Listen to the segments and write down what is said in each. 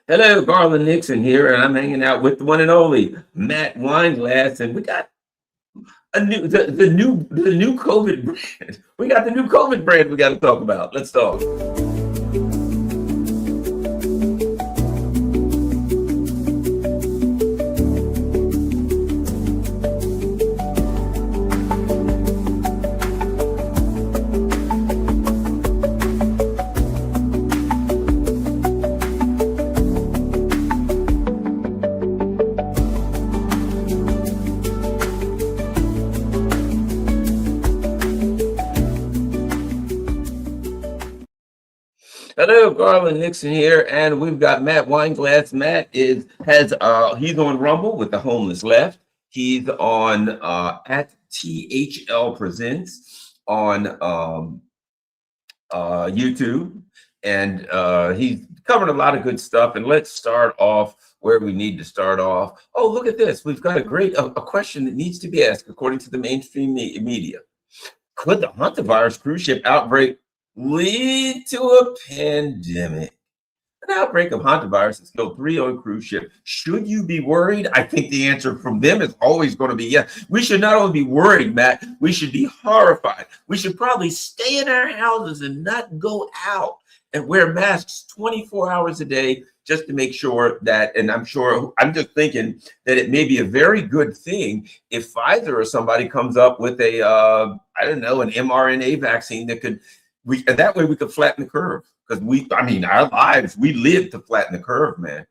Hello, Garland Nixon here, and I'm hanging out with the one and only Matt Weinglass, and we got the new COVID brand. We got the new COVID brand we got to talk about. Let's talk. Hello, Garland Nixon here, and we've got Matt Weinglass. Matt is has he's on Rumble with the Homeless Left. He's on at THL Presents on YouTube, and he's covered a lot of good stuff. And let's start off where we need to start off. Oh, look at this! We've got a question that needs to be asked according to the mainstream media. Could the Hantavirus cruise ship outbreak lead to a pandemic? An outbreak of hantavirus has killed 3 on a cruise ship. Should you be worried? I think the answer from them is always going to be yes. We should not only be worried, Matt, we should be horrified. We should probably stay in our houses and not go out and wear masks 24 hours a day just to make sure that, and I'm just thinking that it may be a very good thing if Pfizer or somebody comes up with a, I don't know, an mRNA vaccine that could, and that way we could flatten the curve. Because our lives, we live to flatten the curve, man.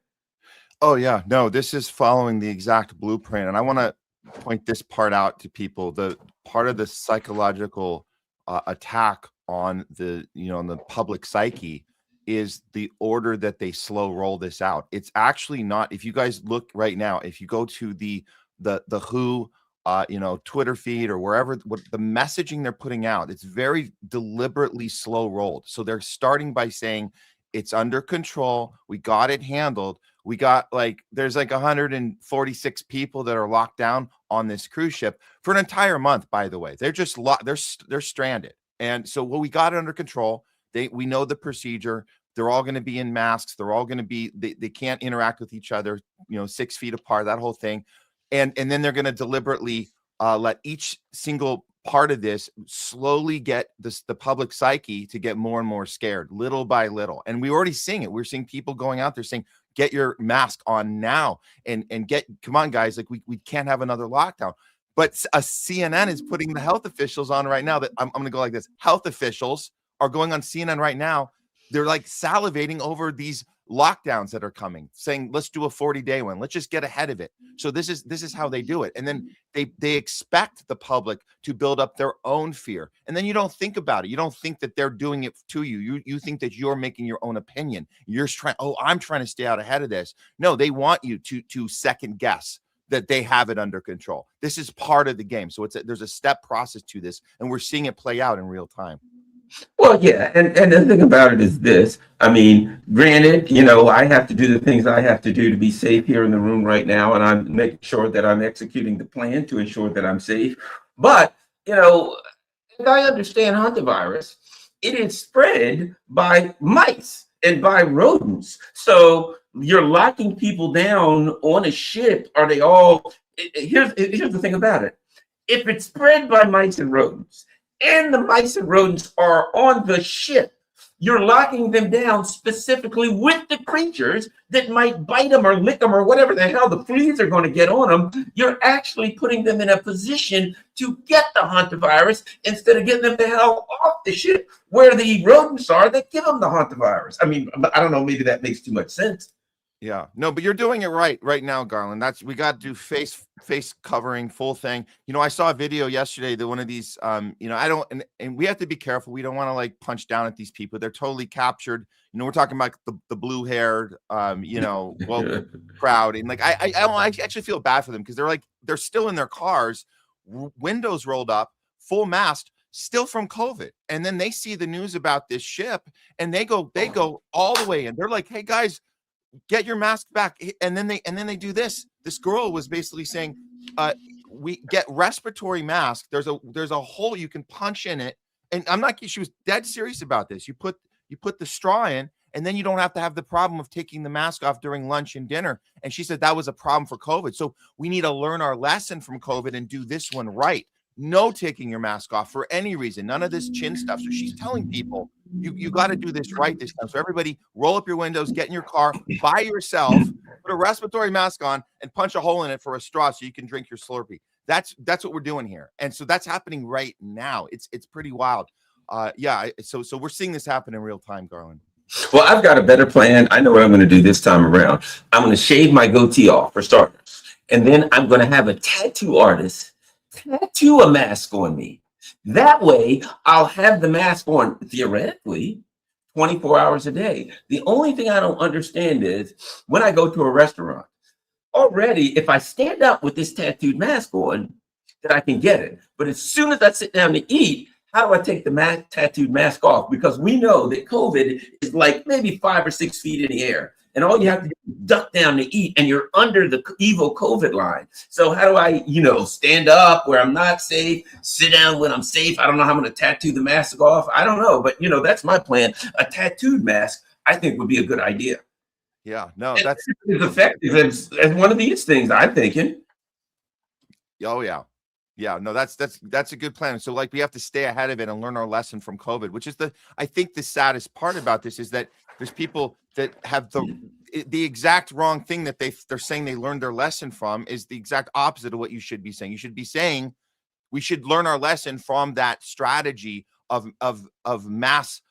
Oh, yeah. No, this is following the exact blueprint. And I want to point this part out to people. The part of the psychological attack on on the public psyche is the order that they slow roll this out. It's actually not, if you guys look right now, if you go to the WHO Twitter feed or wherever, what the messaging they're putting out, it's very deliberately slow rolled. So they're starting by saying it's under control. We got it handled. We got there's 146 people that are locked down on this cruise ship for an entire month. By the way, they're just they're stranded. And so, we got it under control. We know the procedure. They're all going to be in masks. They're all going to be, they can't interact with each other, 6 feet apart, that whole thing. And then they're going to deliberately let each single part of this slowly get the public psyche to get more and more scared, little by little. And we're already seeing it. We're seeing people going out there saying, get your mask on now and come on, guys, we can't have another lockdown. But a CNN is putting the health officials on right now that I'm going to go like this. Health officials are going on CNN right now. They're salivating over these lockdowns that are coming, saying let's do a 40-day one, let's just get ahead of it. So this is how they do it. And then they expect the public to build up their own fear, and then you don't think about it. You don't think that they're doing it to you think that you're making your own opinion. I'm trying to stay out ahead of this. No, they want you to second guess that they have it under control. This is part of the game. So there's a step process to this, and we're seeing it play out in real time. Well, yeah, and the thing about it is this. Granted, I have to do the things I have to do to be safe here in the room right now, and I'm making sure that I'm executing the plan to ensure that I'm safe. But, as I understand hantavirus, it is spread by mice and by rodents. So you're locking people down on a ship. Are they all? Here's the thing about it. If it's spread by mice and rodents, and the mice and rodents are on the ship, you're locking them down specifically with the creatures that might bite them or lick them or whatever the hell the fleas are going to get on them. You're actually putting them in a position to get the hantavirus instead of getting them the hell off the ship where the rodents are that give them the hantavirus. I don't know, maybe that makes too much sense. Yeah, no, but you're doing it right now, Garland. We got to do face covering, full thing. I saw a video yesterday that one of these, I don't, and we have to be careful. We don't want to punch down at these people. They're totally captured. We're talking about the blue haired, woke crowd. And I actually feel bad for them because they're still in their cars, windows rolled up, full masked, still from COVID. And then they see the news about this ship and they go all the way in. They're like, hey guys, get your mask back. And then they do this. This girl was basically saying, we get respiratory mask. There's a hole you can punch in it. And she was dead serious about this. You put the straw in And then you don't have to have the problem of taking the mask off during lunch and dinner. And she said that was a problem for COVID. So we need to learn our lesson from COVID and do this one right. No taking your mask off for any reason. None of this chin stuff. So she's telling people, you got to do this right this time. So everybody roll up your windows, get in your car by yourself, put a respiratory mask on, and punch a hole in it for a straw so you can drink your Slurpee. That's what we're doing here. And so that's happening right now. It's pretty wild. So we're seeing this happen in real time, Garland. Well, I've got a better plan. I know what I'm going to do this time around. I'm going to shave my goatee off for starters. And then I'm going to have a tattoo artist tattoo a mask on me. That way, I'll have the mask on, theoretically, 24 hours a day. The only thing I don't understand is when I go to a restaurant, already, if I stand up with this tattooed mask on, then I can get it. But as soon as I sit down to eat, how do I take the tattooed mask off? Because we know that COVID is like maybe 5 or 6 feet in the air. And all you have to do is duck down to eat, and you're under the evil COVID line. So how do I, stand up where I'm not safe, sit down when I'm safe? I don't know how I'm going to tattoo the mask off. I don't know. But, that's my plan. A tattooed mask, I think, would be a good idea. Yeah, no, that's as effective as one of these things, I'm thinking. Oh, yeah. Yeah, no, that's a good plan. So like we have to stay ahead of it and learn our lesson from COVID, which is I think the saddest part about this is that there's people that have the exact wrong thing that they're saying they learned their lesson from is the exact opposite of what you should be saying. You should be saying we should learn our lesson from that strategy of mass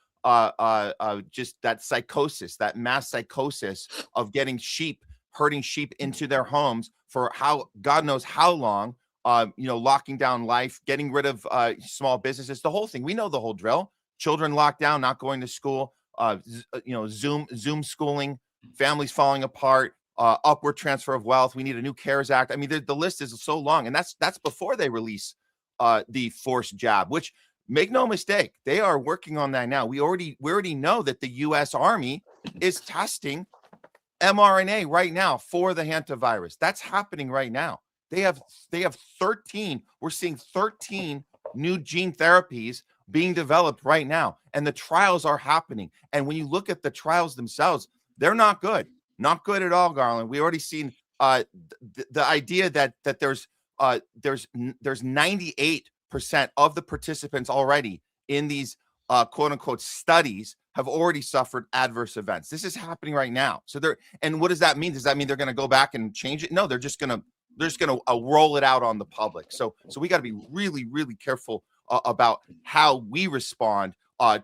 just that psychosis, that mass psychosis of herding sheep into their homes for God knows how long. Locking down life, getting rid of small businesses, the whole thing. We know the whole drill. Children locked down, not going to school, Zoom schooling, families falling apart, upward transfer of wealth. We need a new CARES Act. I mean, the list is so long, and that's before they release the forced jab, which, make no mistake, they are working on that now. We already know that the U.S. Army is testing mRNA right now for the hantavirus. That's happening right now. They have 13. We're seeing 13 new gene therapies being developed right now, and the trials are happening. And when you look at the trials themselves, they're not good at all, Garland. We already seen the idea that there's 98% of the participants already in these quote unquote studies have already suffered adverse events. This is happening right now. So and what does that mean? Does that mean they're going to go back and change it? No, they're just going to roll it out on the public. So we got to be really, really careful about how we respond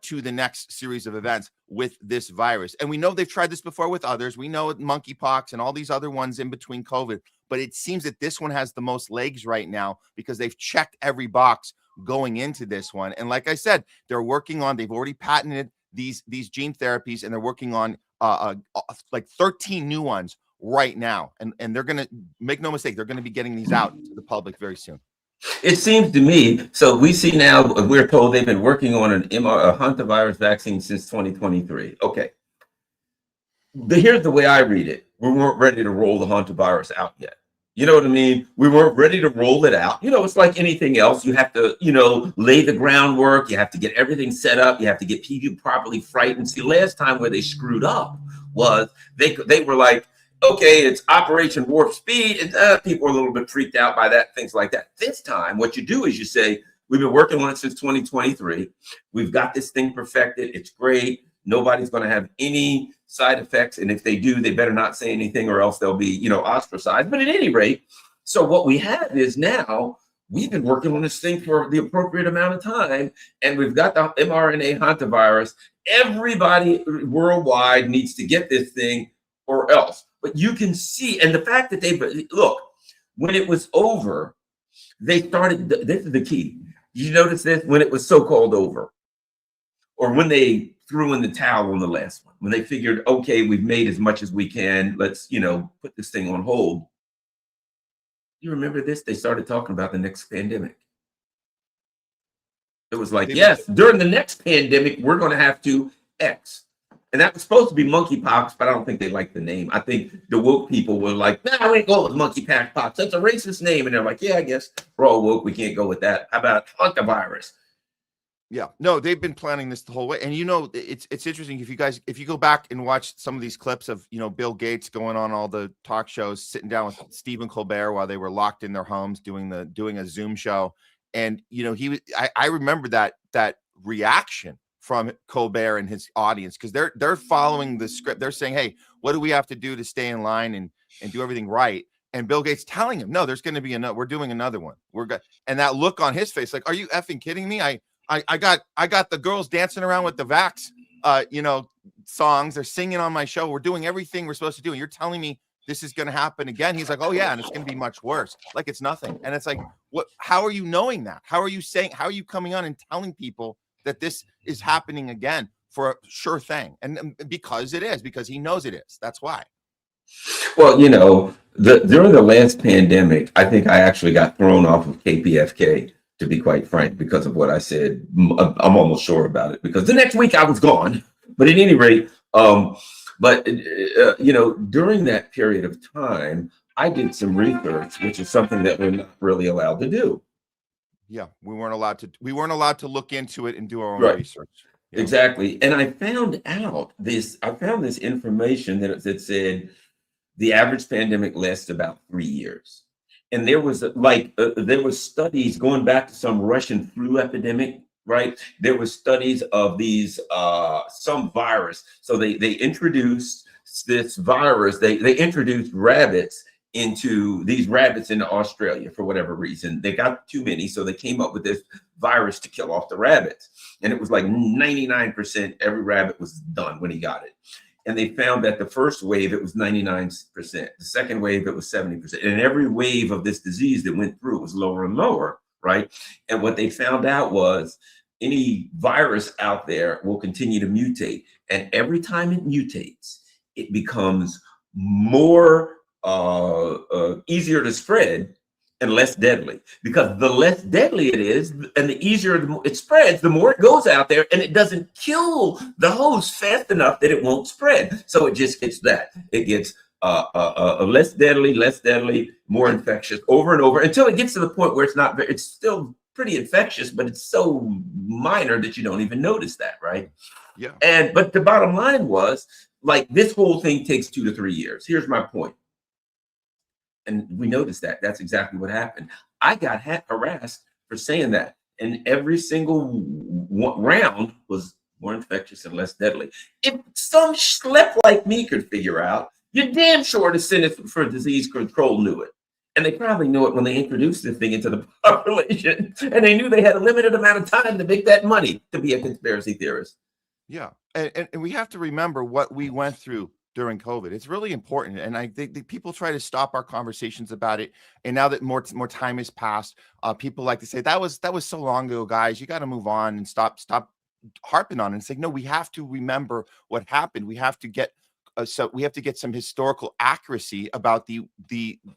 to the next series of events with this virus. And we know they've tried this before with others. We know monkeypox and all these other ones in between COVID, but it seems that this one has the most legs right now because they've checked every box going into this one. And like I said, they've already patented these gene therapies, and they're working on like 13 new ones right now, and they're gonna, make no mistake, they're gonna be getting these out to the public very soon. It seems to me, so we see now, we're told they've been working on a hantavirus vaccine since 2023. Okay. Here's the way I read it. We weren't ready to roll the hantavirus out yet. You know what I mean? We weren't ready to roll it out. It's like anything else. You have to, lay the groundwork. You have to get everything set up. You have to get people properly frightened. See, last time where they screwed up was they were like, okay, it's Operation Warp Speed, and people are a little bit freaked out by that, things like that. This time, what you do is you say, we've been working on it since 2023. We've got this thing perfected. It's great. Nobody's going to have any side effects, and if they do, they better not say anything, or else they'll be, ostracized. But at any rate, so what we have is now we've been working on this thing for the appropriate amount of time, and we've got the mRNA hantavirus. Everybody worldwide needs to get this thing, or else. But you can see, and the fact that look, when it was over, they started, this is the key. Did you notice this? When it was so-called over, or when they threw in the towel on the last one, when they figured, okay, we've made as much as we can, let's, put this thing on hold. You remember this? They started talking about the next pandemic. It was like, yes, during the next pandemic, we're going to have to X. And that was supposed to be monkeypox, but I don't think they liked the name. I think the woke people were like, nah, we ain't go with monkeypox. That's a racist name. And they're like, yeah, I guess we're all woke. We can't go with that. How about hantavirus? Yeah, no, they've been planning this the whole way. And it's interesting if you go back and watch some of these clips of, Bill Gates going on all the talk shows, sitting down with Stephen Colbert while they were locked in their homes doing a Zoom show. And I remember that reaction from Colbert and his audience, because they're following the script. They're saying, hey, what do we have to do to stay in line and do everything right? And Bill Gates telling him, no, there's going to be we're doing another one. We're good. And that look on his face, like, are you effing kidding me? I got the girls dancing around with the Vax, songs. They're singing on my show. We're doing everything we're supposed to do. And you're telling me this is going to happen again? He's like, oh yeah. And it's going to be much worse. Like it's nothing. And it's like, how are you knowing that? How are you coming on and telling people that this is happening again for a sure thing? And because he knows it is. That's why. Well, during the last pandemic, I think I actually got thrown off of KPFK, to be quite frank, because of what I said. I'm almost sure about it, because the next week I was gone. But at any rate, during that period of time, I did some research, which is something that we're not really allowed to do. Yeah, we weren't allowed to look into it and do our own research. Yeah. Exactly. And I found this information that said the average pandemic lasts about 3 years. And there was studies going back to some Russian flu epidemic, right? There was studies of these some virus. So they introduced this virus. They introduced rabbits into Australia for whatever reason. They got too many, so they came up with this virus to kill off the rabbits. And it was like 99% every rabbit was done when he got it. And they found that the first wave, it was 99%. The second wave, it was 70%. And every wave of this disease that went through was lower and lower, right? And what they found out was any virus out there will continue to mutate. And every time it mutates, it becomes more easier to spread and less deadly, because the less deadly it is and the easier it spreads, the more it goes out there, and it doesn't kill the host fast enough that it won't spread. So it just gets less deadly, more infectious over and over, until it gets to the point where it's still pretty infectious, but it's so minor that you don't even notice that, right? Yeah. But the bottom line was, like, this whole thing takes 2 to 3 years. Here's my point. And we noticed that. That's exactly what happened. I got harassed for saying that. And every single round was more infectious and less deadly. If some schlep like me could figure out, you're damn sure the Centers for Disease Control knew it. And they probably knew it when they introduced this thing into the population. And they knew they had a limited amount of time to make that money to be a conspiracy theorist. Yeah. And we have to remember what we went through during COVID. It's really important. And I think people try to stop our conversations about it. And now that more time has passed, people like to say, that was so long ago, guys. You got to move on and stop harping on it and say, no, we have to remember what happened. We have to get some historical accuracy about the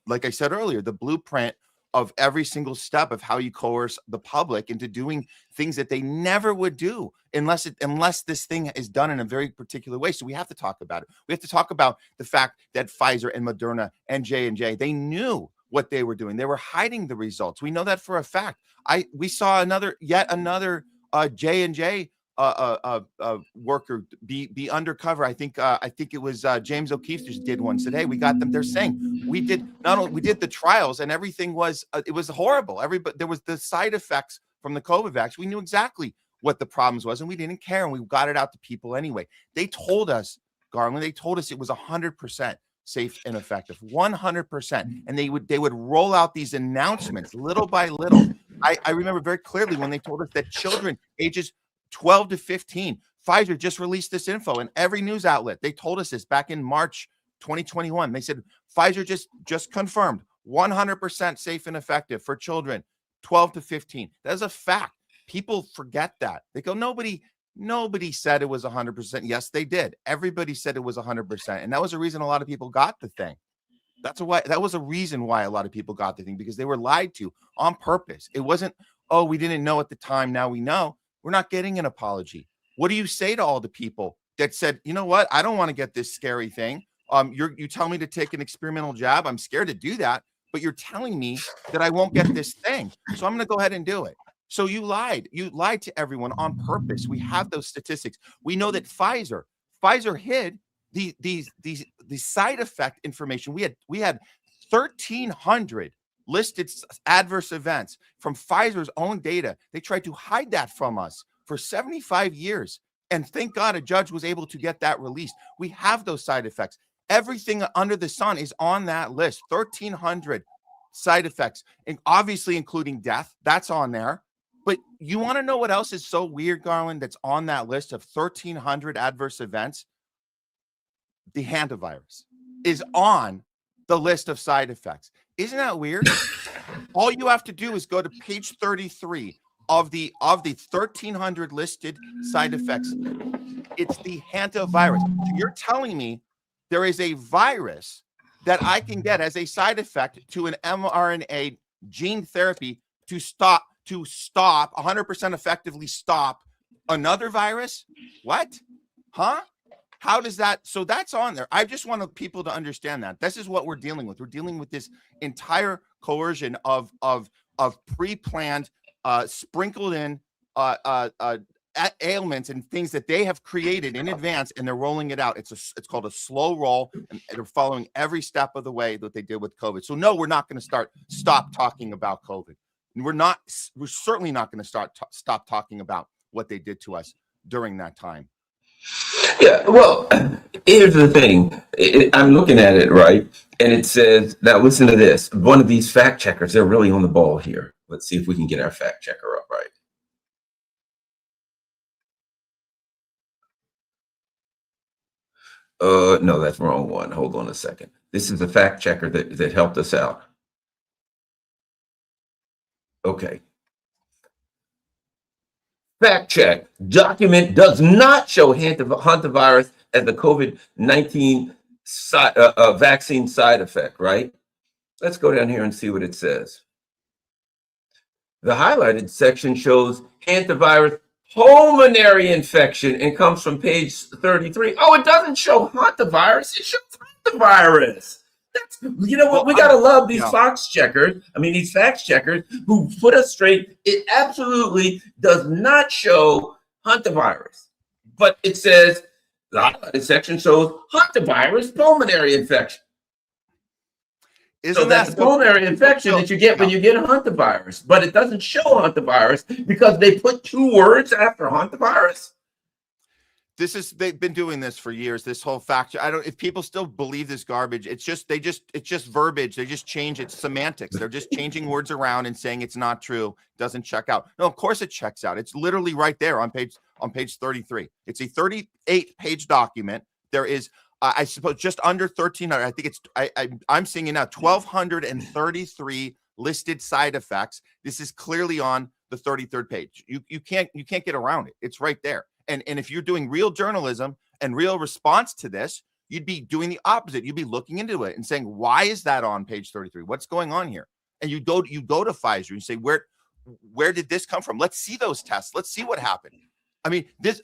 like I said earlier, the blueprint of every single step of how you coerce the public into doing things that they never would do unless this thing is done in a very particular way. So we have to talk about it. We have to talk about the fact that Pfizer and Moderna and J&J, they knew what they were doing. They were hiding the results. We know that for a fact. We saw yet another J&J worker be undercover. I think it was James O'Keefe just did one. Said, hey, we got them. They're saying we did the trials and everything was it was horrible. There was the side effects from the COVID vaccine. We knew exactly what the problems was, and we didn't care, and we got it out to people anyway. They told us, Garland, it was 100% safe and effective, 100%. And they would roll out these announcements little by little. I remember very clearly when they told us that children ages 12 to 15, Pfizer just released this info in every news outlet. They told us this back in March 2021. They said Pfizer just confirmed 100% safe and effective for children 12 to 15. That is a fact. People forget that. They go, nobody said it was 100%. Yes, they did. Everybody said it was 100%. And that was a reason a lot of people got the thing. That was a reason why a lot of people got the thing, because they were lied to on purpose. It wasn't, oh, we didn't know at the time. Now we know. We're not getting an apology. What do you say to all the people that said, you know what? I don't want to get this scary thing. You tell me to take an experimental jab. I'm scared to do that, but you're telling me that I won't get this thing. So I'm going to go ahead and do it. So you lied. You lied to everyone on purpose. We have those statistics. We know that Pfizer hid the side effect information. We had 1,300 listed adverse events from Pfizer's own data. They tried to hide that from us for 75 years. And thank God a judge was able to get that released. We have those side effects. Everything under the sun is on that list. 1,300 side effects, and obviously including death. That's on there. But you want to know what else is so weird, Garland, that's on that list of 1,300 adverse events? The hantavirus is on the list of side effects. Isn't that weird? All you have to do is go to page 33 of the 1,300 listed side effects. It's the hantavirus. So you're telling me there is a virus that I can get as a side effect to an mRNA gene therapy to stop 100% effectively stop another virus? What? Huh? How does that? So that's on there. I just want people to understand that this is what we're dealing with. We're dealing with this entire coercion of pre-planned, sprinkled in ailments and things that they have created in advance, and they're rolling it out. It's called a slow roll, and they're following every step of the way that they did with COVID. So no, we're not going to stop talking about COVID. We're certainly not going to stop talking about what they did to us during that time. Yeah, well, here's the thing. I'm looking at it, right? And it says, now listen to this. One of these fact checkers, they're really on the ball here. Let's see if we can get our fact checker up right. No, that's the wrong one. Hold on a second. This is the fact checker that helped us out. Okay. Fact check. Document does not show hantavirus as the COVID-19 vaccine side effect, right? Let's go down here and see what it says. The highlighted section shows hantavirus pulmonary infection and comes from page 33. Oh, it doesn't show hantavirus. It shows hantavirus. That's, you know what? We got to love these fact checkers. I mean, these fact checkers who put us straight. It absolutely does not show hantavirus, but it says the highlighted section shows hantavirus pulmonary infection. So that's the pulmonary infection that you get when you get a hantavirus, but it doesn't show hantavirus because they put two words after hantavirus. They've been doing this for years. This whole fact, if people still believe this garbage, it's just verbiage. They just change its semantics. They're just changing words around and saying it's not true. Doesn't check out. No, of course it checks out. It's literally right there on page 33. It's a 38-page document. There is, I suppose, just under 1,300. I think I'm seeing it now, 1,233 listed side effects. This is clearly on the 33rd page. You can't get around it. It's right there. And if you're doing real journalism and real response to this, you'd be doing the opposite. You'd be looking into it and saying, why is that on page 33? What's going on here? And you go to Pfizer and say, where did this come from? Let's see those tests. Let's see what happened. I mean, this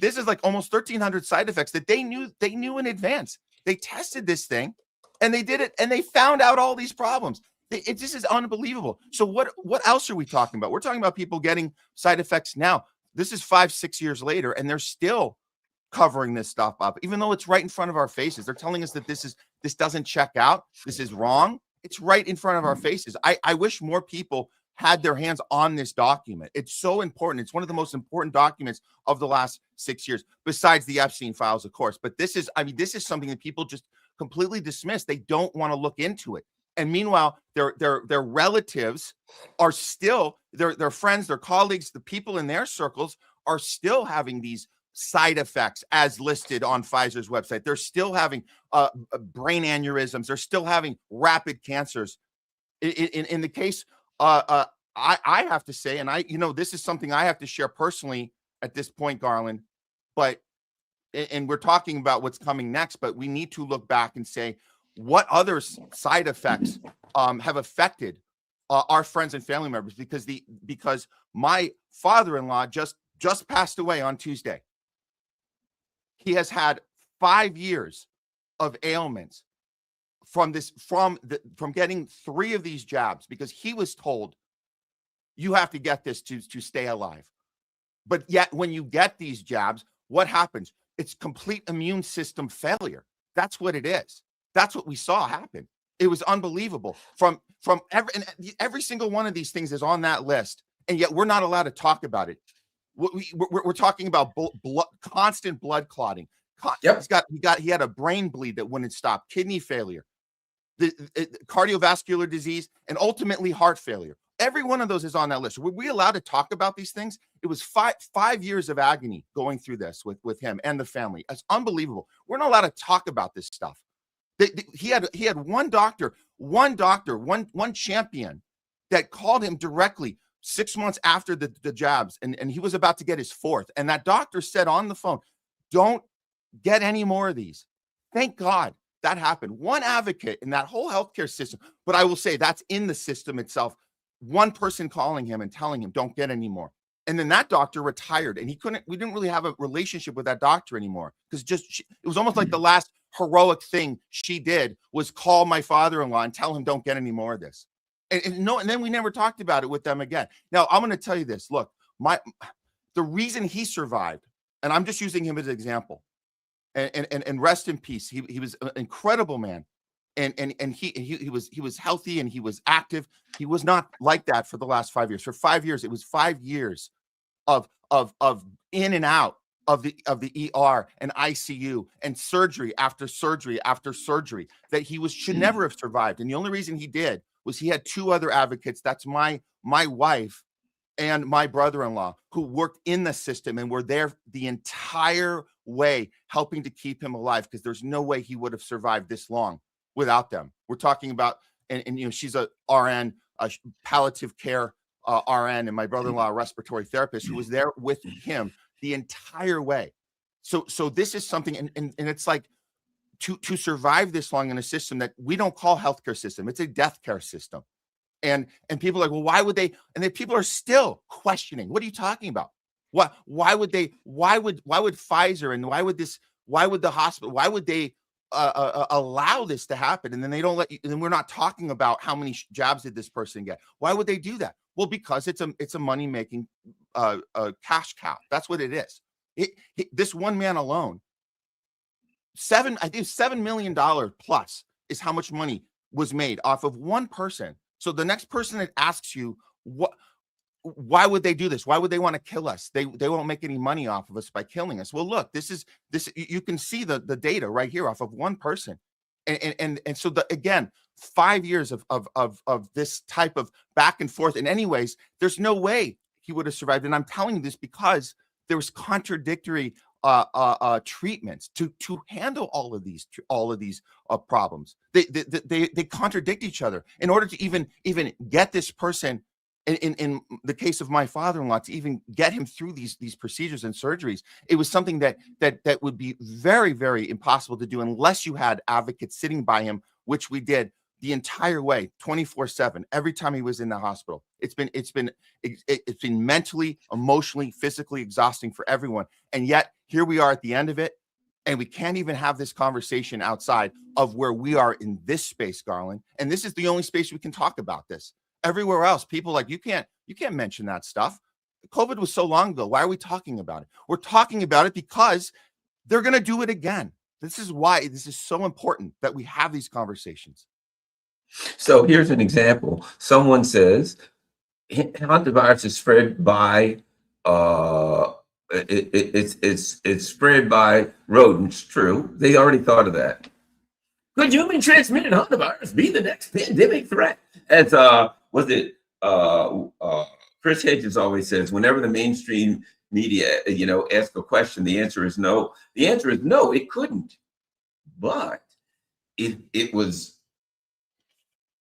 is like almost 1,300 side effects that they knew in advance. They tested this thing and they did it and they found out all these problems. This is unbelievable. So what else are we talking about? We're talking about people getting side effects now. This is 5-6 years later, and they're still covering this stuff up, even though it's right in front of our faces. They're telling us that this doesn't check out. This is wrong. It's right in front of our faces. I wish more people had their hands on this document. It's so important. It's one of the most important documents of the last 6 years, besides the Epstein files, of course. But this is something that people just completely dismiss. They don't want to look into it. And meanwhile, their relatives are still, their friends, their colleagues, the people in their circles are still having these side effects as listed on Pfizer's website. They're still having brain aneurysms. They're still having rapid cancers. In the case, I have to say, and this is something I have to share personally at this point, Garland, and we're talking about what's coming next, but we need to look back and say, what other side effects have affected our friends and family members? Because my father-in-law just passed away on Tuesday. He has had 5 years of ailments from getting 3 of these jabs, because he was told You have to get this to stay alive. But yet when you get these jabs, what happens? It's complete immune system failure. That's what it is. That's what we saw happen. It was unbelievable. From every single one of these things is on that list, and yet we're not allowed to talk about it. We're talking about constant blood clotting. Yep. He had a brain bleed that wouldn't stop, kidney failure, the cardiovascular disease, and ultimately heart failure. Every one of those is on that list. Were we allowed to talk about these things? It was five years of agony going through this with him and the family. It's unbelievable. We're not allowed to talk about this stuff. He had one doctor, one champion that called him directly 6 months after the jabs, and he was about to get his fourth. And that doctor said on the phone, "Don't get any more of these." Thank God that happened. One advocate in that whole healthcare system, but I will say that's in the system itself. One person calling him and telling him, "Don't get any more." And then that doctor retired, and we didn't really have a relationship with that doctor anymore, because it was almost like the last heroic thing she did was call my father-in-law and tell him, "Don't get any more of this." And then we never talked about it with them again. Now, I'm going to tell you this. Look, the reason he survived, and I'm just using him as an example, and rest in peace. He was an incredible man. And he was healthy and he was active. He was not like that for the last 5 years. For 5 years, it was 5 years of in and out of the ER and ICU and surgery after surgery after surgery that he should never have survived. And the only reason he did was he had two other advocates. That's my wife and my brother-in-law, who worked in the system and were there the entire way helping to keep him alive, because there's no way he would have survived this long without them. We're talking about, and she's a RN, a palliative care RN, and my brother-in-law, a respiratory therapist, who was there with him the entire way. So this is something, and it's like to survive this long in a system that we don't call healthcare system. It's a death care system. And people are like, well, why would they? And then people are still questioning, what are you talking about? Why would Pfizer and why would the hospital, why would they allow this to happen? And then they don't let you, and then we're not talking about how many jabs did this person get. Why would they do that? Well, because it's a money-making cash cow. That's what it is. This one man alone, $7 million plus is how much money was made off of one person. So the next person that asks you, why would they do this? Why would they want to kill us? They won't make any money off of us by killing us. Well, look, this you can see the data right here off of one person. And so again, 5 years of this type of back and forth. And anyways, there's no way he would have survived. And I'm telling you this because there was contradictory treatments to handle all of these problems. They contradict each other. In order to even get this person, in the case of my father-in-law, to even get him through these procedures and surgeries, it was something that would be very, very impossible to do unless you had advocates sitting by him, which we did the entire way, 24/7, every time he was in the hospital. It's been mentally, emotionally, physically exhausting for everyone. And yet here we are at the end of it, and we can't even have this conversation outside of where we are in this space, Garland. And this is the only space we can talk about this. Everywhere else, people like, you can't mention that stuff. COVID was so long ago. Why are we talking about it? We're talking about it because they're going to do it again. This is why this is so important that we have these conversations. So here's an example. Someone says hantavirus is spread by it's spread by rodents. True. They already thought of that. Could human transmitted hantavirus be the next pandemic threat? As Chris Hedges always says, whenever the mainstream media, ask a question, the answer is no. The answer is no, it couldn't. But it was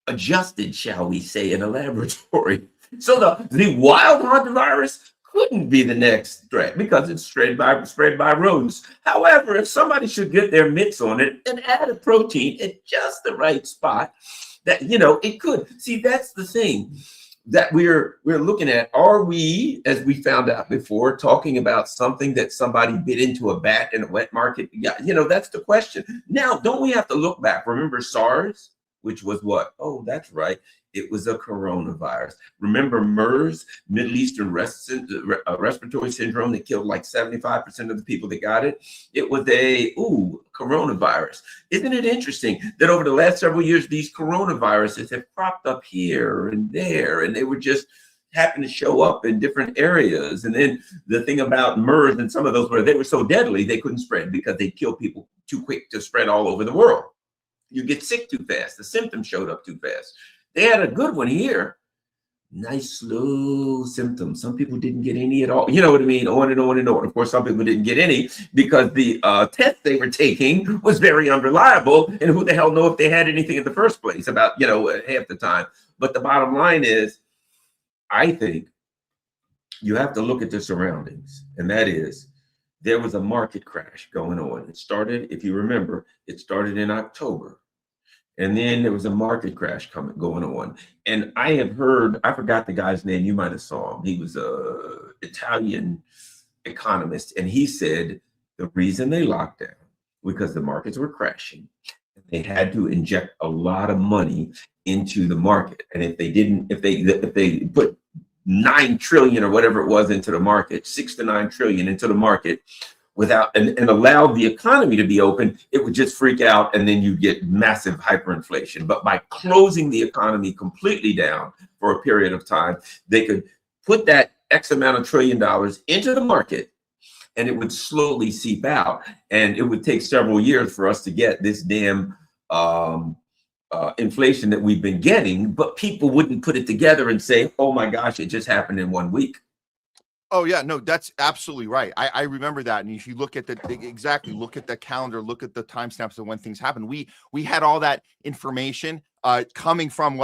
adjusted, shall we say, in a laboratory. So the wild hantavirus couldn't be the next threat because it's spread by rodents. However, if somebody should get their mitts on it and add a protein at just the right spot, that it could. See, that's the thing that we're looking at. Are we, as we found out before, talking about something that somebody bit into a bat in a wet market? Yeah, that's the question. Now, don't we have to look back? Remember SARS, which was what? Oh, that's right. It was a coronavirus. Remember MERS, Middle Eastern respiratory syndrome, that killed like 75% of the people that got it? It was a coronavirus. Isn't it interesting that over the last several years, these coronaviruses have cropped up here and there, and they were just happen to show up in different areas? And then the thing about MERS and some of those, where they were so deadly, they couldn't spread because they kill people too quick to spread all over the world. You get sick too fast. The symptoms showed up too fast. They had a good one here. Nice slow symptoms. Some people didn't get any at all. You know what I mean? On and on and on. Of course, some people didn't get any because the test they were taking was very unreliable. And who the hell know if they had anything in the first place? About, half the time. But the bottom line is, I think you have to look at the surroundings. And that is, there was a market crash going on. It started, if you remember, it started in October. And then there was a market crash going on. And I have heard, I forgot the guy's name, you might have saw him. He was an Italian economist. And he said the reason they locked down, because the markets were crashing. They had to inject a lot of money into the market. And if they put 9 trillion or whatever it was into the market, 6 to 9 trillion into the market, without and allowed the economy to be open, it would just freak out, and then you get massive hyperinflation. But by closing the economy completely down for a period of time, they could put that X amount of $1 trillion into the market, and it would slowly seep out. And it would take several years for us to get this damn inflation that we've been getting, but people wouldn't put it together and say, oh my gosh, it just happened in 1 week. Oh yeah, no, that's absolutely right. I remember that. And if you look at look at the calendar, look at the timestamps of when things happened. We had all that information coming from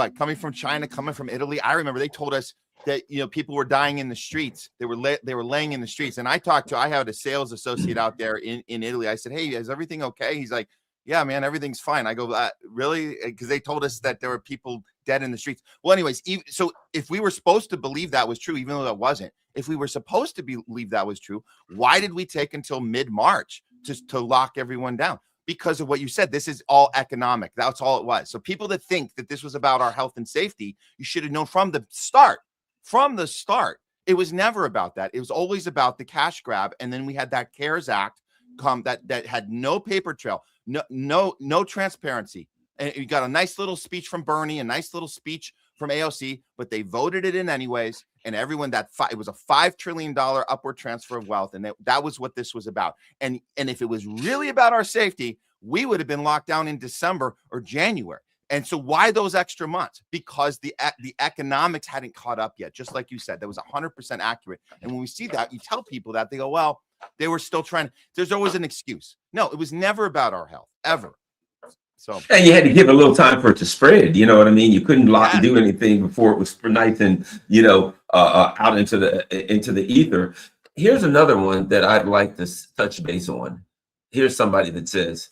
China, coming from Italy. I remember they told us that people were dying in the streets. They were laying in the streets. And I had a sales associate out there in Italy. I said, hey, is everything okay? He's like, yeah, man, everything's fine. I go, really? Because they told us that there were people dead in the streets. Well, anyways, so if we were supposed to believe that was true, even though that wasn't, if we were supposed to believe that was true, why did we take until mid-March to lock everyone down? Because of what you said. This is all economic. That's all it was. So people that think that this was about our health and safety, you should have known from the start. From the start, it was never about that. It was always about the cash grab. And then we had that CARES Act come that had no paper trail, no transparency. And you got a nice little speech from Bernie, a nice little speech from AOC, but they voted it in anyways. And everyone it was a $5 trillion upward transfer of wealth. And that was what this was about. And if it was really about our safety, we would have been locked down in December or January. And so why those extra months? Because the economics hadn't caught up yet. Just like you said, that was 100% accurate. And when we see that, you tell people that, they go, well, they were still trying. There's always an excuse. No, it was never about our health, ever. So, and you had to give a little time for it to spread. You know what I mean? You couldn't do anything before it was nice and out into the ether. Here's another one that I'd like to touch base on. Here's somebody that says,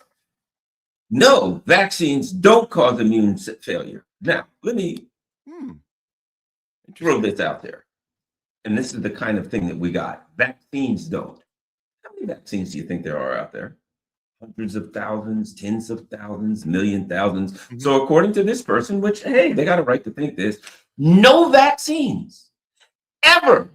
no, vaccines don't cause immune failure. Now, let me throw this out there. And this is the kind of thing that we got. Vaccines don't. How many vaccines do you think there are out there? Hundreds of thousands, tens of thousands, million thousands. Mm-hmm. So according to this person, which, hey, they got a right to think this, no vaccines ever.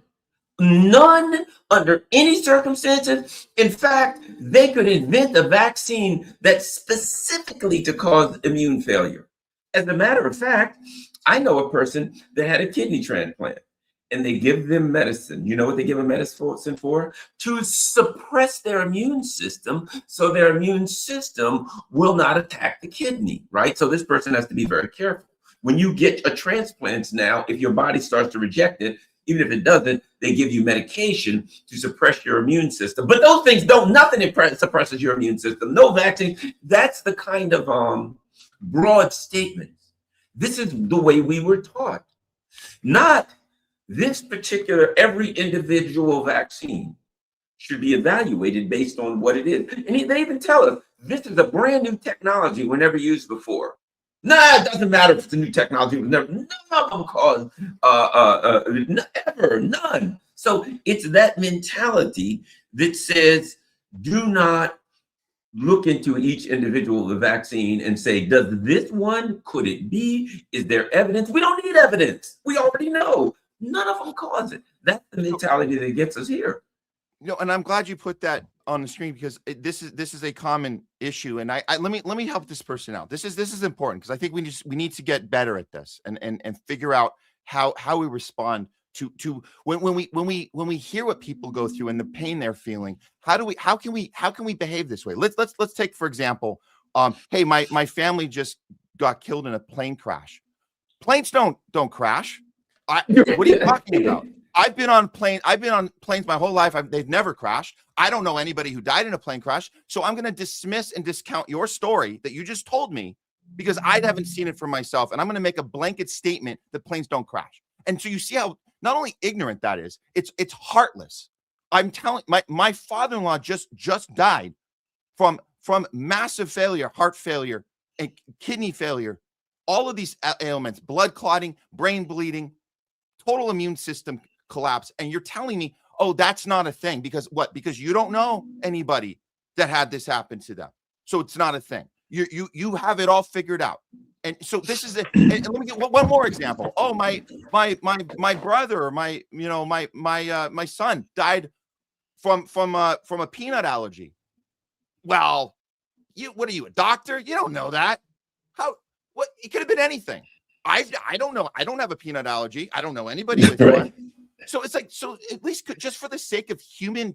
None under any circumstances. In fact, they could invent a vaccine that's specifically to cause immune failure. As a matter of fact, I know a person that had a kidney transplant, and they give them medicine. You know what they give a medicine for? To suppress their immune system, so their immune system will not attack the kidney, right? So this person has to be very careful. When you get a transplant now, if your body starts to reject it, even if it doesn't, they give you medication to suppress your immune system. But those things nothing suppresses your immune system. No vaccine. That's the kind of broad statement. This is the way we were taught. Not this particular, every individual vaccine should be evaluated based on what it is. And they even tell us, this is a brand new technology we never used before. Nah, it doesn't matter if it's a new technology. None of them cause ever, none. So it's that mentality that says, do not look into each individual of the vaccine and say, does this one, could it be? Is there evidence? We don't need evidence. We already know. None of them cause it. That's the mentality that gets us here. And I'm glad you put that on the screen, because this is a common issue. And let me help this person out. This is important, because I think we need to get better at this and figure out how we respond to when we hear what people go through and the pain they're feeling. How can we behave this way? Let's take, for example, hey, my family just got killed in a plane crash. Planes don't crash. What are you talking about? I've been on planes my whole life. They've never crashed. I don't know anybody who died in a plane crash. So I'm going to dismiss and discount your story that you just told me, because I haven't seen it for myself. And I'm going to make a blanket statement that planes don't crash. And so you see how not only ignorant that is, it's heartless. I'm telling my father-in-law just died from massive failure, heart failure, and kidney failure, all of these ailments, blood clotting, brain bleeding, total immune system collapse. And you're telling me, oh, that's not a thing. Because what? Because you don't know anybody that had this happen to them. So it's not a thing. You have it all figured out. And so this is it. And let me get one more example. Oh, my brother, or my son died from a peanut allergy. Well, what are you, a doctor? You don't know that. What? It could have been anything. I don't know. I don't have a peanut allergy. I don't know anybody with one. So it's like, so at least just for the sake of human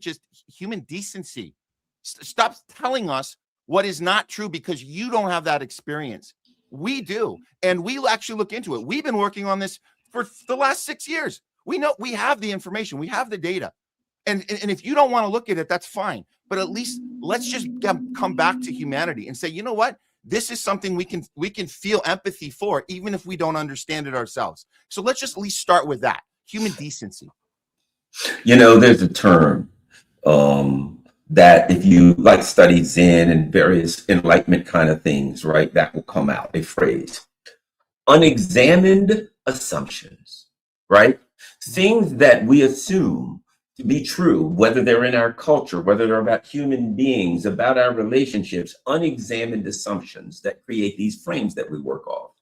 decency, stop telling us what is not true, because you don't have that experience. We do. And we'll actually look into it. We've been working on this for the last 6 years. We know, we have the information. We have the data. And if you don't want to look at it, that's fine. But at least let's just come back to humanity and say, you know what? This is something we can feel empathy for, even if we don't understand it ourselves. So let's just at least start with that. Human decency. There's a term that if you like study Zen and various enlightenment kind of things, right, that will come out, a phrase, unexamined assumptions, right? Things that we assume to be true, whether they're in our culture, whether they're about human beings, about our relationships, unexamined assumptions that create these frames that we work off.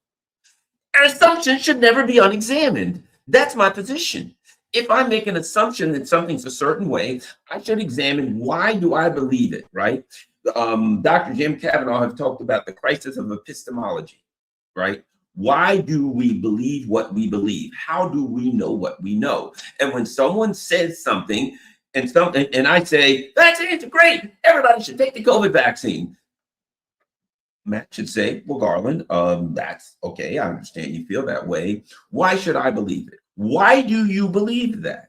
Our assumptions should never be unexamined. That's my position. If I make an assumption that something's a certain way, I should examine, why do I believe it, right? Dr. Jim Kavanaugh have talked about the crisis of epistemology, right? Why do we believe what we believe? How do we know what we know? And when someone says something and I say, vaccines are great, everybody should take the COVID vaccine, Matt should say, well, Garland, that's okay. I understand you feel that way. Why should I believe it? Why do you believe that?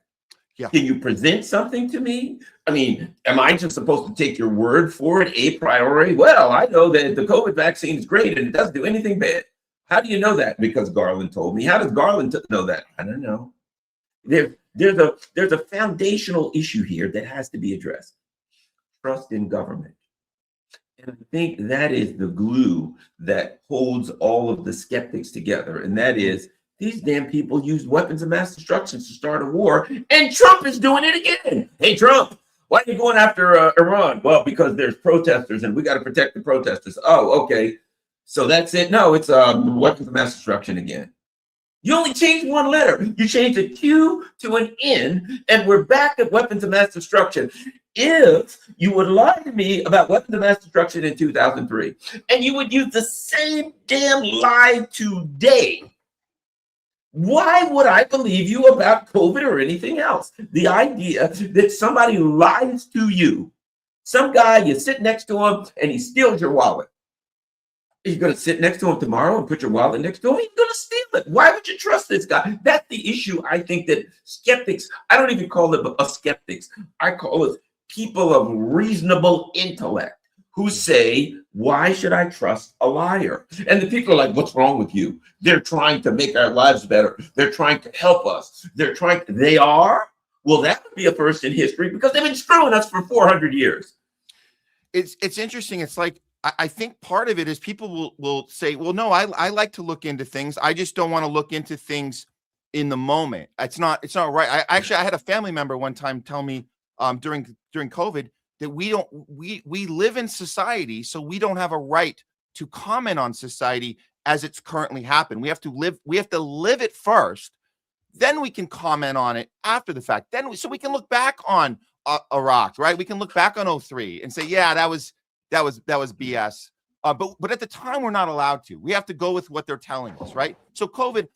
Yeah. Can you present something to me? I mean, am I just supposed to take your word for it a priori? Well, I know that the COVID vaccine is great and it doesn't do anything bad. How do you know that? Because Garland told me. How does Garland know that? I don't know. There's a foundational issue here that has to be addressed. Trust in government. And I think that is the glue that holds all of the skeptics together. And that is, these damn people used weapons of mass destruction to start a war, and Trump is doing it again. Hey, Trump, why are you going after Iran? Well, because there's protesters and we got to protect the protesters. Oh, okay. So that's it. No, it's weapons of mass destruction again. You only changed one letter. You changed a Q to an N, and we're back at weapons of mass destruction. If you would lie to me about weapons of mass destruction in 2003, and you would use the same damn lie today, why would I believe you about COVID or anything else? The idea that somebody lies to you, some guy, you sit next to him and he steals your wallet. You're going to sit next to him tomorrow and put your wallet next to him? He's going to steal it. Why would you trust this guy? That's the issue. I think that skeptics, I don't even call it a skeptics. I call it people of reasonable intellect who say, why should I trust a liar? And the people are like, what's wrong with you? They're trying to make our lives better. They're trying to help us. They are? Well, that would be a first in history, because they've been screwing us for 400 years. It's interesting. It's like, I think part of it is people will say, well, no, I like to look into things. I just don't want to look into things in the moment. It's not right. I had a family member one time tell me during COVID, that we live in society, so we don't have a right to comment on society as it's currently happened. We have to live it first, then we can comment on it after the fact. So we can look back on Iraq, right? We can look back on 03 and say, yeah, that was BS. But at the time, we're not allowed to. We have to go with what they're telling us, right? So COVID,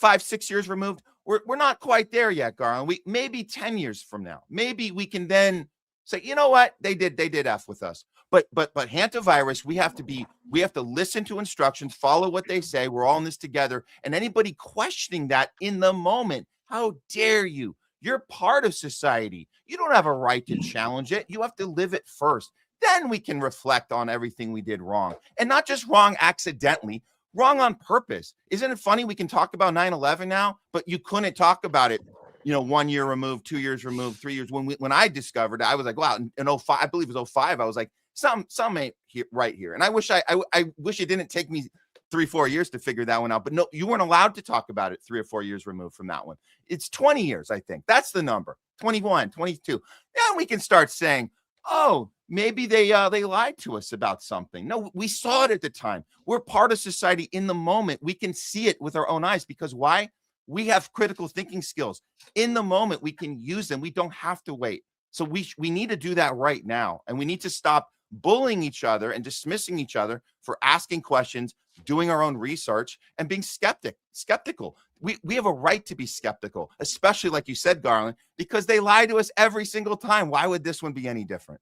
5-6 years removed, we're not quite there yet, Garland. We maybe 10 years from now, maybe we can then say, you know what, they did F with us. But Hantavirus, we have to listen to instructions, follow what they say. We're all in this together. And anybody questioning that in the moment, how dare you? You're part of society. You don't have a right to challenge it. You have to live it first. Then we can reflect on everything we did wrong, and not just wrong accidentally, wrong on purpose. Isn't it funny? We can talk about 9/11 now, but you couldn't talk about it, 1 year removed, 2 years removed, 3 years. When I discovered it, I was like, wow, in 05, I believe it was 05. I was like, some ain't right here. And I wish it didn't take me 3-4 years to figure that one out. But no, you weren't allowed to talk about it 3 or 4 years removed from that one. It's 20 years, I think. That's the number. 21, 22. Then we can start saying, oh, maybe they lied to us about something. No, we saw it at the time. We're part of society in the moment. We can see it with our own eyes, because why? We have critical thinking skills. In the moment, we can use them. We don't have to wait. So we need to do that right now. And we need to stop bullying each other and dismissing each other for asking questions, doing our own research, and being skeptical. We have a right to be skeptical, especially like you said, Garland, because they lie to us every single time. Why would this one be any different?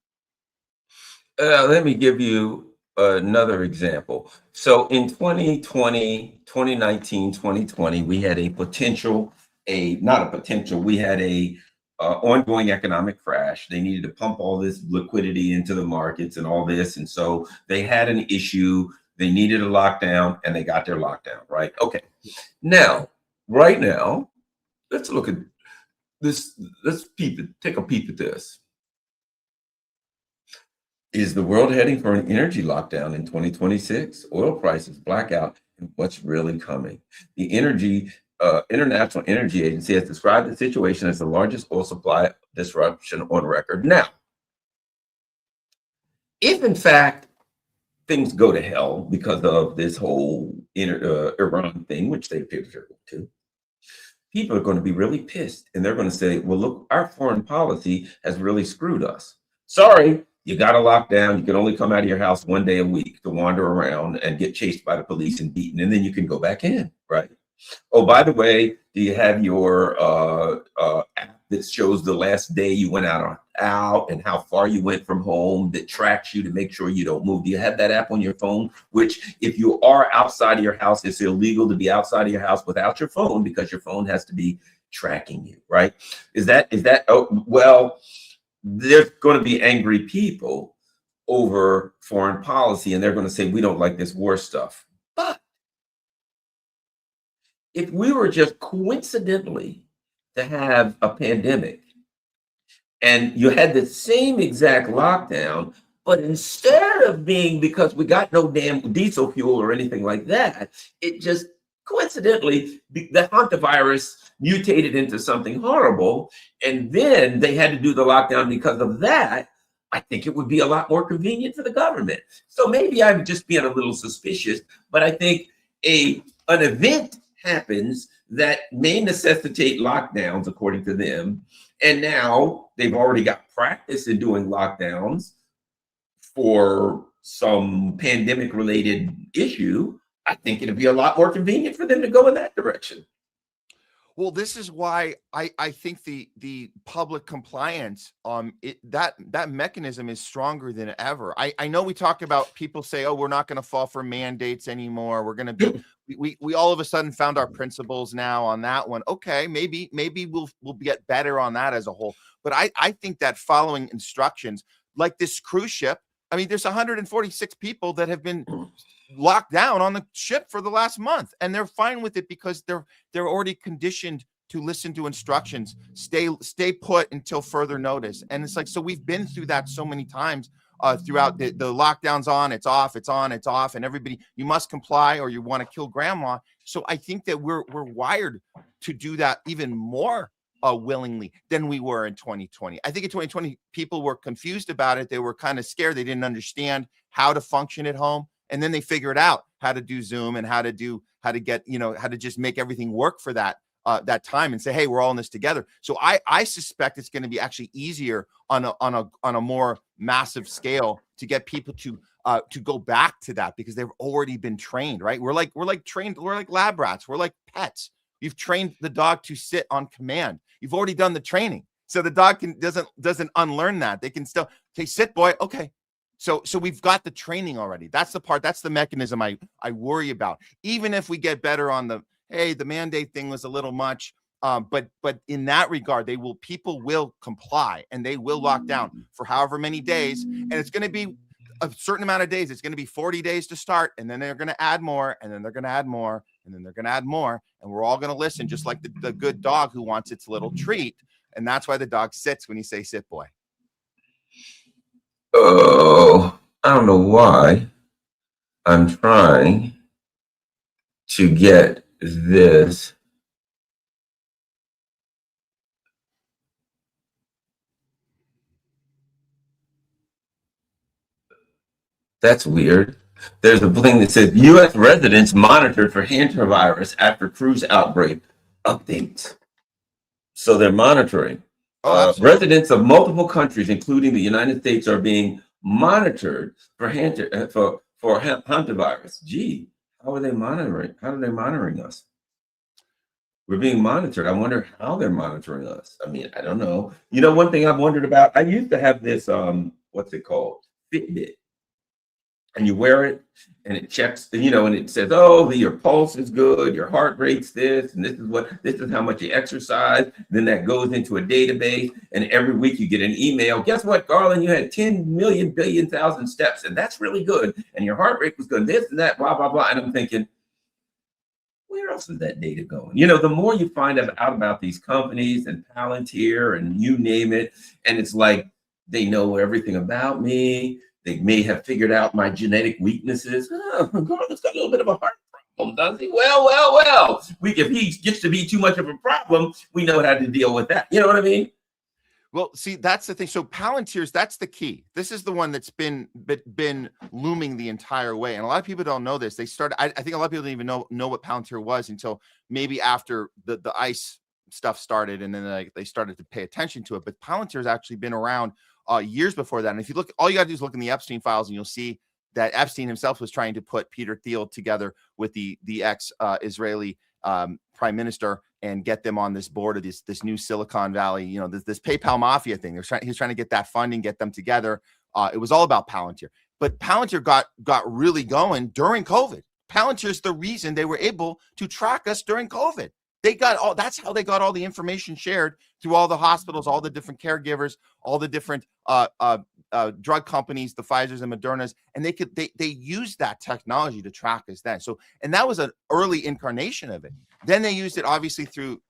Let me give you another example. So in 2020, 2019, 2020, we had we had a ongoing economic crash. They needed to pump all this liquidity into the markets and all this. And so they had an issue. They needed a lockdown, and they got their lockdown, right? Okay. Now, right now, let's look at this. Take a peep at this. Is the world heading for an energy lockdown in 2026? Oil prices, blackout, and what's really coming? The International Energy Agency has described the situation as the largest oil supply disruption on record. Now, if in fact things go to hell because of this whole Iran thing, which they appear to go to, people are going to be really pissed, and they're going to say, well, look, our foreign policy has really screwed us. Sorry. You got to lock down. You can only come out of your house one day a week to wander around and get chased by the police and beaten, and then you can go back in, right? Oh, by the way, do you have your app that shows the last day you went out and how far you went from home, that tracks you to make sure you don't move? Do you have that app on your phone? Which, if you are outside of your house, it's illegal to be outside of your house without your phone, because your phone has to be tracking you, right? Is that? Oh, well. There's going to be angry people over foreign policy, and they're going to say, we don't like this war stuff. But if we were just coincidentally to have a pandemic, and you had the same exact lockdown, but instead of being because we got no damn diesel fuel or anything like that, it just coincidentally, the Hantavirus mutated into something horrible, and then they had to do the lockdown because of that. I think it would be a lot more convenient for the government. So maybe I'm just being a little suspicious, but I think an event happens that may necessitate lockdowns according to them, and now they've already got practice in doing lockdowns for some pandemic-related issue. I think it'd be a lot more convenient for them to go in that direction. Well, this is why I think the public compliance, that mechanism is stronger than ever. I know we talk about people say, oh, we're not going to fall for mandates anymore. We're going to be, we all of a sudden found our principles now on that one. Okay, maybe we'll get better on that as a whole. But I think that following instructions, like this cruise ship, I mean, there's 146 people that have been locked down on the ship for the last month, and they're fine with it because they're already conditioned to listen to instructions, stay put until further notice. And it's like, so we've been through that so many times throughout the lockdowns. On, it's off, it's on, it's off, and everybody, you must comply or you want to kill grandma. So I think that we're wired to do that even more willingly than we were in 2020. I think in 2020, people were confused about it. They were kind of scared. They didn't understand how to function at home. And then they figured out how to do Zoom and how to get, how to just make everything work for that time and say, hey, we're all in this together. So I suspect it's going to be actually easier on a more massive scale to get people to go back to that, because they've already been trained, right? We're like lab rats. We're like pets. You've trained the dog to sit on command. You've already done the training. So the dog doesn't unlearn that. They can still, okay, sit, boy. Okay. So we've got the training already. That's the part, that's the mechanism I worry about. Even if we get better on the mandate thing was a little much. But in that regard, people will comply and they will lock down for however many days. And it's going to be a certain amount of days. It's going to be 40 days to start. And then they're going to add more, and then they're going to add more, and then they're going to add more. And we're all going to listen, just like the good dog who wants its little treat. And that's why the dog sits when you say, sit, boy. Oh, I don't know why I'm trying to get this. That's weird. There's a thing that says U.S. residents monitored for Hantavirus after cruise outbreak updates. So they're monitoring. Residents of multiple countries, including the United States, are being monitored for Hantavirus. Gee, how are they monitoring? How are they monitoring us? We're being monitored. I wonder how they're monitoring us. I mean, I don't know. One thing I've wondered about, I used to have this, what's it called? Fitbit. And you wear it and it checks, and it says, oh, your pulse is good, your heart rate's this, and this is how much you exercise. Then that goes into a database, and every week you get an email. Guess what, Garland? You had 10 million billion thousand steps, and that's really good. And your heart rate was good, this and that, blah, blah, blah. And I'm thinking, where else is that data going? The more you find out about these companies and Palantir and you name it, and it's like they know everything about me. They may have figured out my genetic weaknesses. Garland's got a little bit of a heart problem, doesn't he? Well. If he gets to be too much of a problem, we know how to deal with that. You know what I mean? Well, see, that's the thing. So Palantir's, that's the key. This is the one that's been looming the entire way. And a lot of people don't know this. They started, I think a lot of people didn't even know what Palantir was until maybe after the ICE stuff started, and then they started to pay attention to it. But Palantir has actually been around years before that. And if you look, all you got to do is look in the Epstein files, and you'll see that Epstein himself was trying to put Peter Thiel together with the ex-Israeli prime minister and get them on this board of this new Silicon Valley, this PayPal mafia thing. He was trying to get that funding, get them together. It was all about Palantir. But Palantir got really going during COVID. Palantir is the reason they were able to track us during COVID. That's how they got all the information shared through all the hospitals, all the different caregivers, all the different drug companies, the Pfizers and Modernas, and they used that technology to track us then. So, and that was an early incarnation of it. Then they used it obviously through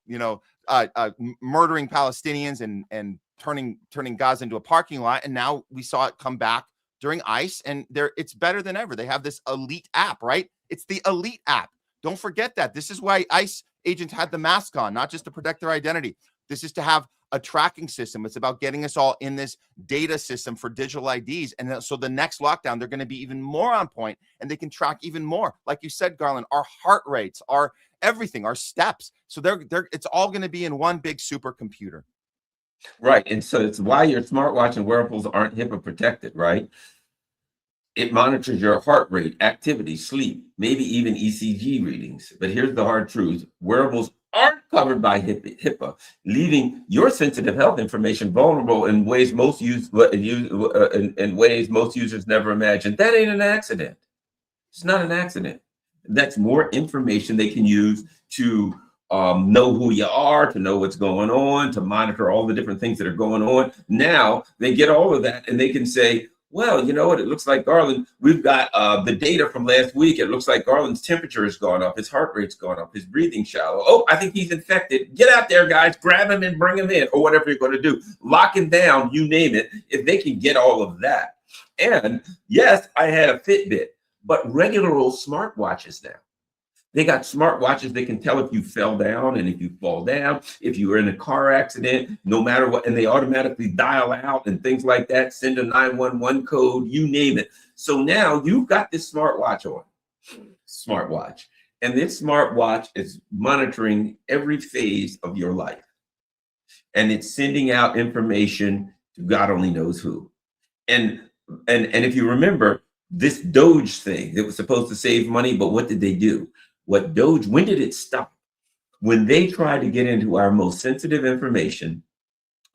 murdering Palestinians and turning Gaza into a parking lot. And now we saw it come back during ICE, and it's better than ever. They have this elite app, right? It's the elite app. Don't forget that. This is why ICE agents had the mask on, not just to protect their identity. This is to have a tracking system. It's about getting us all in this data system for digital IDs. And so the next lockdown, they're going to be even more on point, and they can track even more. Like you said, Garland, our heart rates, our everything, our steps. So it's all going to be in one big supercomputer. Right. And so it's why your smartwatch and wearables aren't HIPAA protected, right? It monitors your heart rate, activity, sleep, maybe even ECG readings. But here's the hard truth. Wearables aren't covered by HIPAA, leaving your sensitive health information vulnerable in ways most users never imagined. That ain't an accident. It's not an accident. That's more information they can use to know who you are, to know what's going on, to monitor all the different things that are going on. Now they get all of that, and they can say, well, you know what? It looks like Garland, we've got the data from last week. It looks like Garland's temperature has gone up. His heart rate's gone up. His breathing's shallow. Oh, I think he's infected. Get out there, guys. Grab him and bring him in, or whatever you're going to do. Lock him down, you name it, if they can get all of that. And yes, I had a Fitbit, but regular old smartwatches now. They got smartwatches that can tell if you fell down and if you fall down, if you were in a car accident, no matter what, and they automatically dial out and things like that, send a 911 code, you name it. So now you've got this smartwatch, and this smartwatch is monitoring every phase of your life. And it's sending out information to God only knows who. And if you remember this Doge thing that was supposed to save money, but what did they do? When did it stop? When they tried to get into our most sensitive information,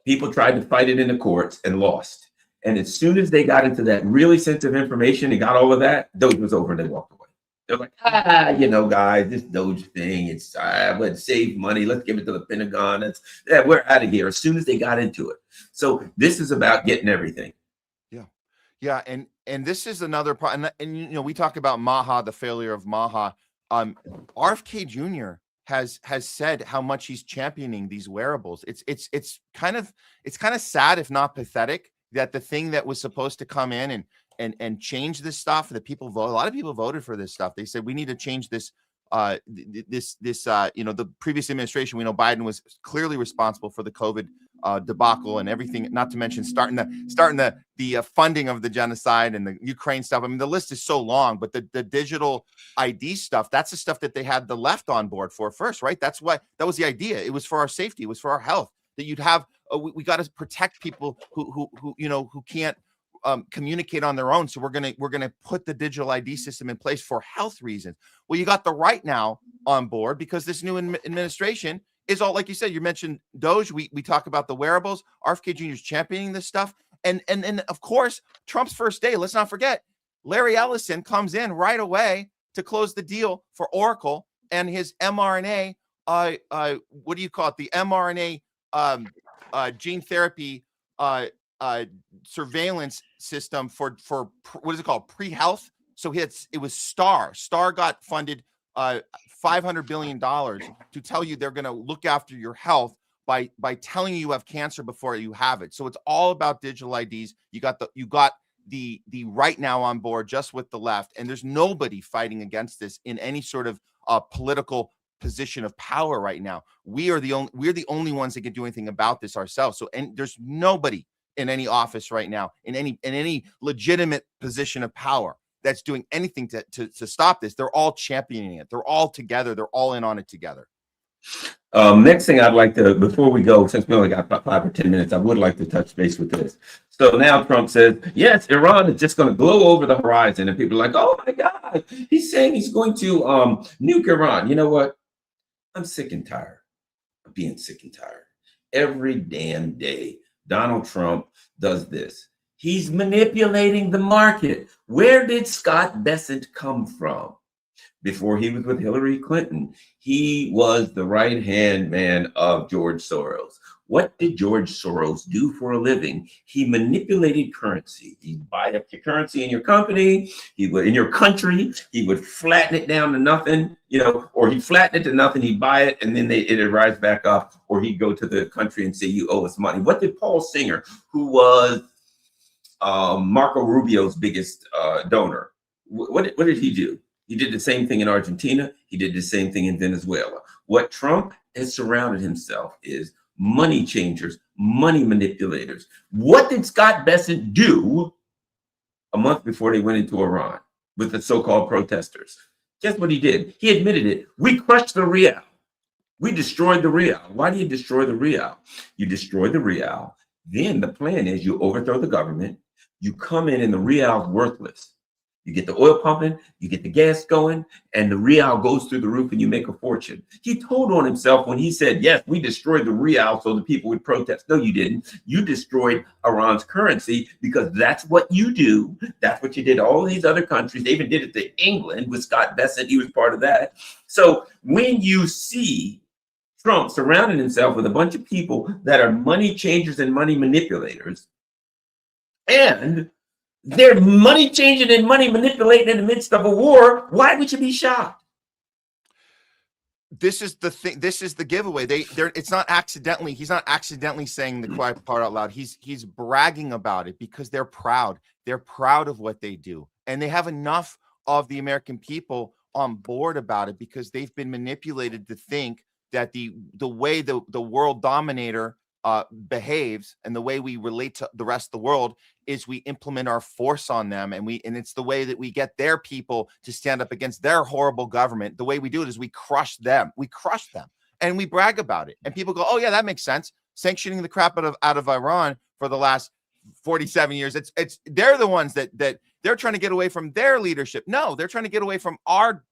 people tried to fight it in the courts and lost. And as soon as they got into that really sensitive information and got all of that, Doge was over and they walked away. They're like, guys, this Doge thing, let's save money. Let's give it to the Pentagon. We're out of here as soon as they got into it. So this is about getting everything. Yeah. And this is another part. And we talk about Maha, the failure of Maha. RFK Jr. has said how much he's championing these wearables. It's kind of sad, if not pathetic, that the thing that was supposed to come in and change this stuff, that people vote. A lot of people voted for this stuff. They said we need to change this. The previous administration, we know Biden was clearly responsible for the COVID debacle and everything, not to mention starting the funding of the genocide and the Ukraine stuff. I mean, the list is so long, but the digital ID stuff, that's the stuff that they had the left on board for first, right? That was the idea. It was for our safety. It was for our health, that you'd have, we got to protect people who can't communicate on their own. So we're gonna put the digital ID system in place for health reasons. Well, you got the right now on board because this new administration is all, like you said, you mentioned Doge. We talk about the wearables. RFK Jr. is championing this stuff. And of course, Trump's first day, let's not forget, Larry Ellison comes in right away to close the deal for Oracle and his mRNA, what do you call it? The mRNA gene therapy surveillance system for what is it called? Pre-health. So it was Star. Star got funded $500 billion to tell you they're going to look after your health by telling you have cancer before you have it. So it's all about digital IDs. You got the right now on board just with the left, and there's nobody fighting against this in any sort of political position of power right now. We're the only ones that can do anything about this ourselves. So, and there's nobody in any office right now, in any legitimate position of power that's doing anything to stop this. They're all championing it. They're all together. They're all in on it together. Next thing I'd like to, before we go, since we only got about 5 or 10 minutes, I would like to touch base with this. So now Trump says, yes, Iran is just going to blow over the horizon. And people are like, oh my God, he's saying he's going to nuke Iran. You know what? I'm sick and tired of being sick and tired. Every damn day, Donald Trump does this. He's manipulating the market. Where did Scott Bessent come from? Before he was with Hillary Clinton, he was the right-hand man of George Soros. What did George Soros do for a living? He manipulated currency. He'd buy up your currency in your company. He would, in your country, he would flatten it down to nothing, or he'd flatten it to nothing. He'd buy it, and then it'd rise back up, or he'd go to the country and say, you owe us money. What did Paul Singer, who was Marco Rubio's biggest donor, what did he do? He did the same thing in Argentina. He did the same thing in Venezuela. What Trump has surrounded himself is money changers, money manipulators. What did Scott Bessent do a month before they went into Iran with the so-called protesters? Guess what he did? He admitted it. We crushed the real. We destroyed the real. Why do you destroy the real? You destroy the real. Then the plan is you overthrow the government. You come in and the real's worthless. You get the oil pumping, you get the gas going, and the real goes through the roof and you make a fortune. He told on himself when he said, yes, we destroyed the real so the people would protest. No, you didn't. You destroyed Iran's currency because that's what you do. That's what you did to all these other countries. They even did it to England with Scott Bessent. He was part of that. So when you see Trump surrounding himself with a bunch of people that are money changers and money manipulators, and they're money changing and money manipulating in the midst of a war, why would you be shocked? This is the thing. This is the giveaway. It's not accidentally. He's not accidentally saying the quiet part out loud. He's bragging about it because they're proud. They're proud of what they do, and they have enough of the American people on board about it because they've been manipulated to think that the way the world dominator behaves and the way we relate to the rest of the world is we implement our force on them, and it's the way that we get their people to stand up against their horrible government. The way we do it is we crush them, and we brag about it, and people go, oh yeah, that makes sense. Sanctioning the crap out of Iran for the last 47 years. It's they're the ones that they're trying to get away from their leadership. No, they're trying to get away from our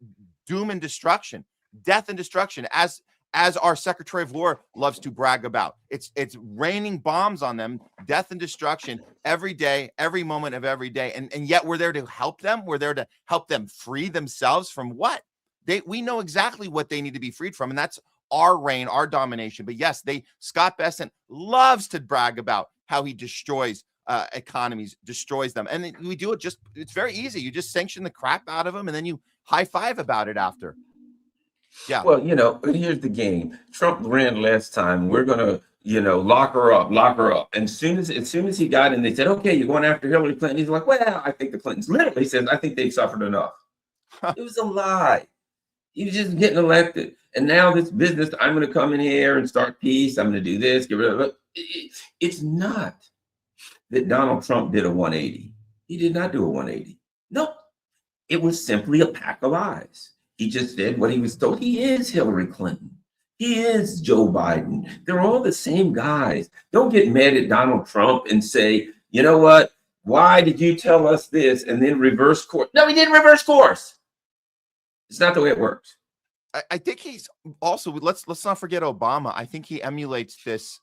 doom and destruction, death and destruction, as our Secretary of War loves to brag about. It's raining bombs on them, death and destruction every day, every moment of every day. And yet we're there to help them. We're there to help them free themselves from what? We know exactly what they need to be freed from, and that's our reign, our domination. But yes, Scott Bessent loves to brag about how he destroys economies, destroys them. And we do it it's very easy. You just sanction the crap out of them, and then you high five about it after. Yeah. Well, here's the game. Trump ran last time. We're gonna, lock her up. And as soon as he got in, they said, okay, you're going after Hillary Clinton. He's like, well, I think the Clintons literally says, I think they've suffered enough. It was a lie. He was just getting elected. And now this business, I'm going to come in here and start peace. I'm going to do this, get rid of it. It's not that Donald Trump did a 180. He did not do a 180. No, it was simply a pack of lies. He just did what he was told. He is Hillary Clinton. He is Joe Biden. They're all the same guys. Don't get mad at Donald Trump and say, you know what? Why did you tell us this? And then reverse course. No, he didn't reverse course. It's not the way it works. I think he's also, let's not forget Obama. I think he emulates this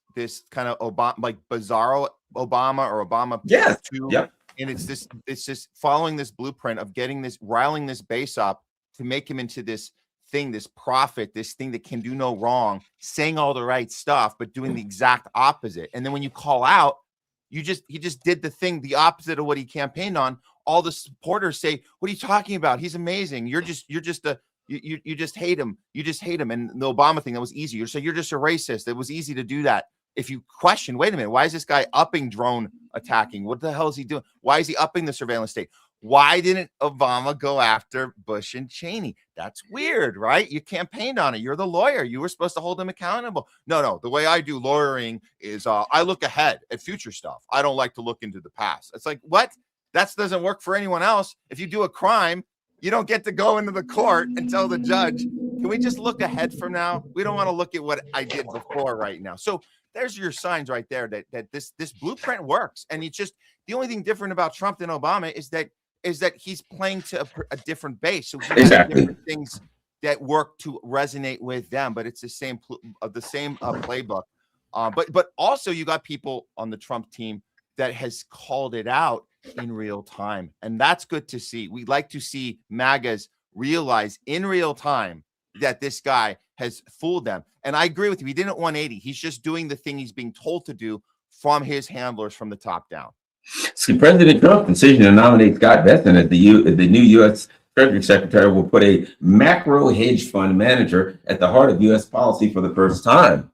kind of Obama, like bizarro Obama or Obama. Yeah. Yep. And it's just following this blueprint of riling this base up to make him into this thing, this prophet, this thing that can do no wrong, saying all the right stuff, but doing the exact opposite. And then when you call out, he just did the thing, the opposite of what he campaigned on. All the supporters say, what are you talking about? He's amazing. You just hate him. You just hate him. And the Obama thing, that was easy. So you're just a racist. It was easy to do that. If you question, wait a minute, why is this guy upping drone attacking? What the hell is he doing? Why is he upping the surveillance state? Why didn't Obama go after Bush and Cheney? That's weird, right? You campaigned on it. You're the lawyer. You were supposed to hold them accountable. No. The way I do lawyering is I look ahead at future stuff. I don't like to look into the past. It's like, what? That doesn't work for anyone else. If you do a crime, you don't get to go into the court and tell the judge, can we just look ahead from now? We don't want to look at what I did before right now. So there's your signs right there that this blueprint works. And it's just the only thing different about Trump than Obama is that he's playing to a different base. So he has different things that work to resonate with them, but it's the same playbook. But also you got people on the Trump team that has called it out in real time. And that's good to see. We like to see MAGAs realize in real time that this guy has fooled them. And I agree with you. He didn't 180. He's just doing the thing he's being told to do from his handlers from the top down. See, President Trump's decision to nominate Scott Bessent as the new U.S. Treasury Secretary will put a macro hedge fund manager at the heart of U.S. policy for the first time.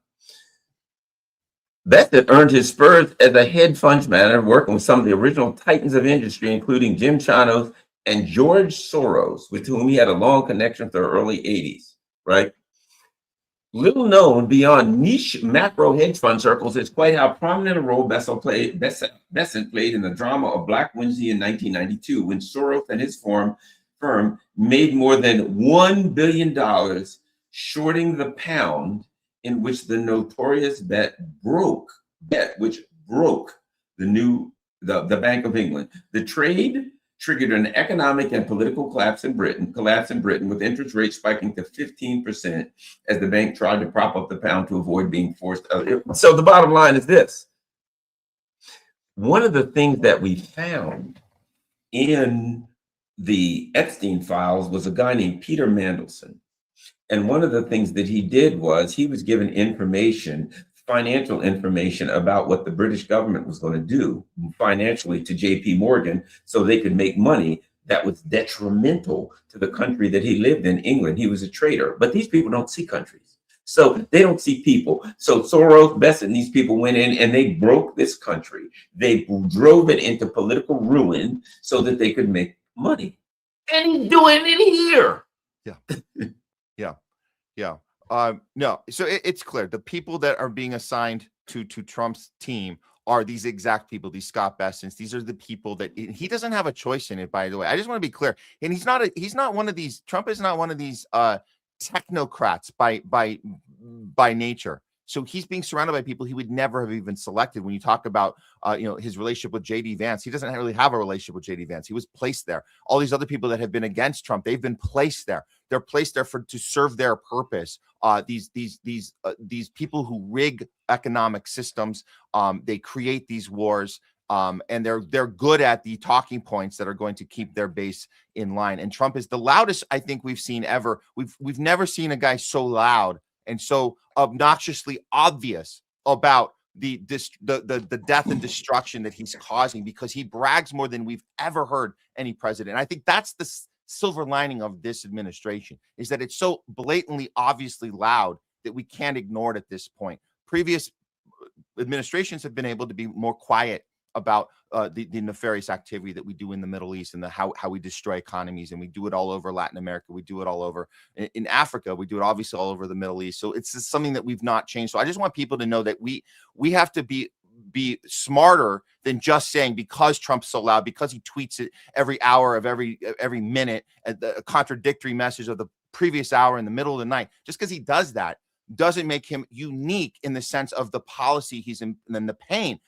Bessent earned his spurs as a hedge funds manager, working with some of the original titans of industry, including Jim Chanos and George Soros, with whom he had a long connection to the early 80s, right? Little known beyond niche macro hedge fund circles is quite how prominent a role Bessent played in the drama of Black Wednesday in 1992, when Soros and his firm made more than $1 billion shorting the pound, in which the notorious which broke the Bank of England. The trade triggered an economic and political collapse in Britain, with interest rates spiking to 15% as the bank tried to prop up the pound to avoid being forced out. So the bottom line is this. One of the things that we found in the Epstein files was a guy named Peter Mandelson. And one of the things that he did was he was given financial information about what the British government was going to do financially to JP Morgan so they could make money that was detrimental to the country that he lived in, England. He was a traitor. But these people don't see countries. So they don't see people. So Soros, Bessent, these people went in and they broke this country. They drove it into political ruin so that they could make money. And he's doing it here. Yeah. Yeah. Yeah. No, so it's clear the people that are being assigned to Trump's team are these exact people, these Scott Bessents. These are the people that he doesn't have a choice in it, by the way. I just want to be clear. And he's not one of these, Trump is not one of these technocrats by nature. So he's being surrounded by people he would never have even selected. When you talk about his relationship with JD Vance, he doesn't really have a relationship with JD Vance. He was placed there. All these other people that have been against Trump, they've been placed there. They're placed there to serve their purpose. These people who rig economic systems, they create these wars, and they're good at the talking points that are going to keep their base in line. And Trump is the loudest I think we've seen ever. We've never seen a guy so loud and so obnoxiously obvious about the death and destruction that he's causing, because he brags more than we've ever heard any president. And I think that's the silver lining of this administration, is that it's so blatantly, obviously loud that we can't ignore it at this point. Previous administrations have been able to be more quiet about the nefarious activity that we do in the Middle East and how we destroy economies. And we do it all over Latin America. We do it all over in Africa. We do it obviously all over the Middle East. So it's just something that we've not changed. So I just want people to know that we have to be smarter than just saying, because Trump's so loud, because he tweets it every hour of every minute, the contradictory message of the previous hour in the middle of the night, just because he does that doesn't make him unique in the sense of the policy he's in, and the pain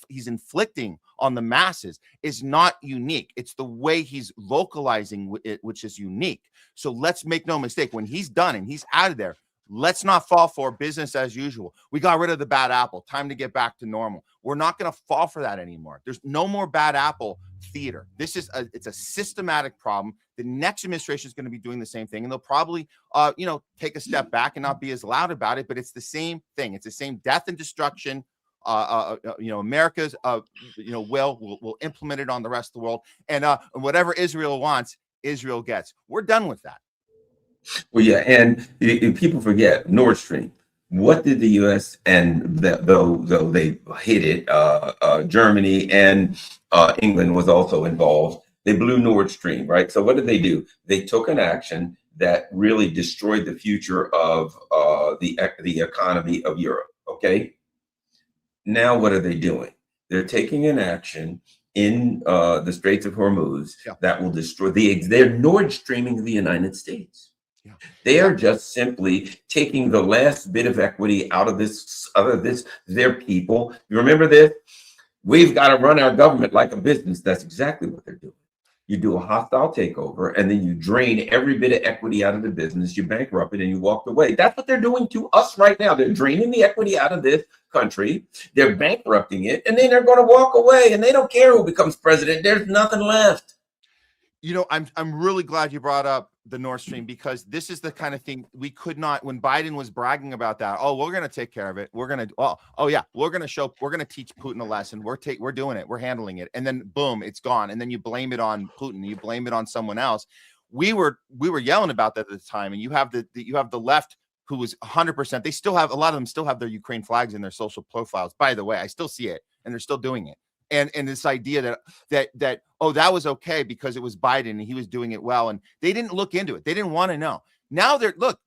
he's inflicting on the masses is not unique. It's the way he's vocalizing it, which is unique. So let's make no mistake, when he's done and he's out of there, let's not fall for business as usual. We got rid of the bad apple. Time to get back to normal. We're not going to fall for that anymore. There's no more bad apple theater. It's a systematic problem. The next administration is going to be doing the same thing, and they'll probably, take a step back and not be as loud about it. But it's the same thing. It's the same death and destruction. America's, will implement it on the rest of the world, and whatever Israel wants, Israel gets. We're done with that. Well, yeah, and people forget Nord Stream. What did the U.S. and though they hit it, Germany and England was also involved. They blew Nord Stream, right? So what did they do? They took an action that really destroyed the future of the economy of Europe. Okay. Now what are they doing? They're taking an action in the Straits of Hormuz that will destroy they're Nord Streaming the United States. Yeah. They are just simply taking the last bit of equity out of their people. You remember this? We've got to run our government like a business. That's exactly what they're doing. You do a hostile takeover, and then you drain every bit of equity out of the business. You bankrupt it, and you walk away. That's what they're doing to us right now. They're draining the equity out of this country. They're bankrupting it, and then they're going to walk away, and they don't care who becomes president. There's nothing left. I'm really glad you brought up the Nord Stream, because this is the kind of thing we could not, when Biden was bragging about that, we're going to take care of it. We're going to, we're going to teach Putin a lesson. We're doing it. We're handling it. And then boom, it's gone. And then you blame it on Putin. You blame it on someone else. We were yelling about that at the time. And you have the left, who was 100%. They still have, a lot of them still have their Ukraine flags in their social profiles. By the way, I still see it, and they're still doing it. And this idea that that was okay because it was Biden and he was doing it well, and they didn't look into it. They didn't want to know. Now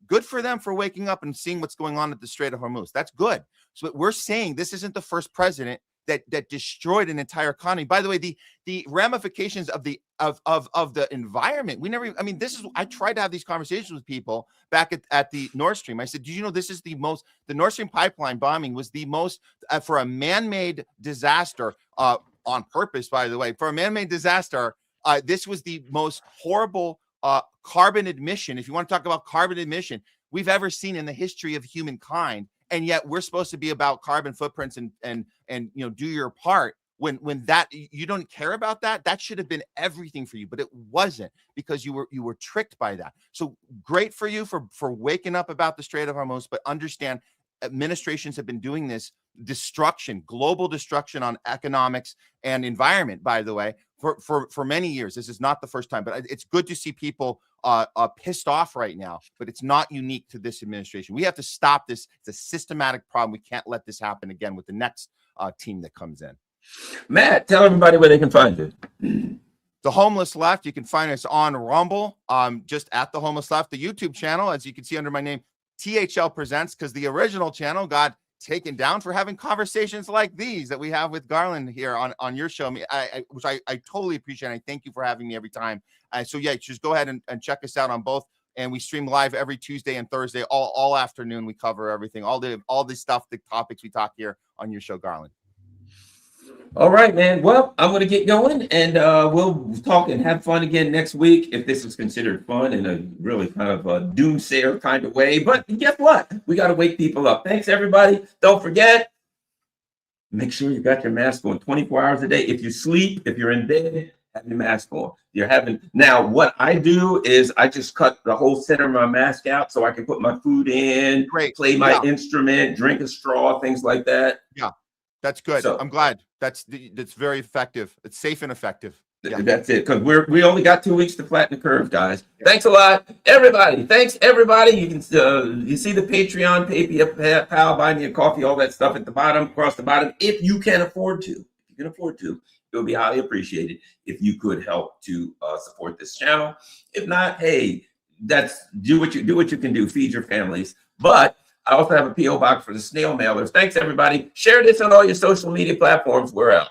good for them for waking up and seeing what's going on at the Strait of Hormuz. That's good. So we're saying this isn't the first president that destroyed an entire economy. By the way, the ramifications of the environment, I tried to have these conversations with people back at the Nord Stream. I said, did you know the Nord Stream pipeline bombing was the most for a man-made disaster, on purpose, by the way, for a man-made disaster, this was the most horrible carbon emission, if you want to talk about carbon emission, we've ever seen in the history of humankind. And yet we're supposed to be about carbon footprints and do your part. When that, you don't care about that should have been everything for you, but it wasn't, because you were tricked by that. So great for you for waking up about the Strait of Hormuz, but understand administrations have been doing this global destruction on economics and environment, by the way, for many years. This is not the first time, but it's good to see people pissed off right now, but it's not unique to this administration. We have to stop this. It's a systematic problem. We can't let this happen again with the next team that comes in. Matt, tell everybody where they can find you. The Homeless Left, you can find us on Rumble, just at The Homeless Left. The YouTube channel, as you can see under my name, THL Presents, because the original channel got taken down for having conversations like these that we have with Garland here on your show, which I totally appreciate. I thank you for having me every time. So yeah, just go ahead and check us out on both. And we stream live every Tuesday and Thursday, all afternoon. We cover everything, all the stuff, the topics we talk here on your show, Garland. All right, man. Well, I'm going to get going, and we'll talk and have fun again next week, if this is considered fun in a really kind of a doomsayer kind of way. But guess what? We got to wake people up. Thanks, everybody. Don't forget, make sure you got your mask on 24 hours a day. If you sleep, if you're in bed, have your mask on. Now, what I do is I just cut the whole center of my mask out so I can put my food in, play my instrument, drink a straw, things like that. Yeah. That's good. So, I'm glad. That's very effective. It's safe and effective. Yeah. That's it. Because we only got 2 weeks to flatten the curve, guys. Yeah. Thanks a lot, everybody. Thanks, everybody. You can you see the Patreon, PayPal, buy me a coffee, all that stuff at the bottom, across the bottom. If you can afford to, it would be highly appreciated if you could help to support this channel. If not, hey, do what you can do. Feed your families, but. I also have a P.O. box for the snail mailers. Thanks, everybody. Share this on all your social media platforms. We're out.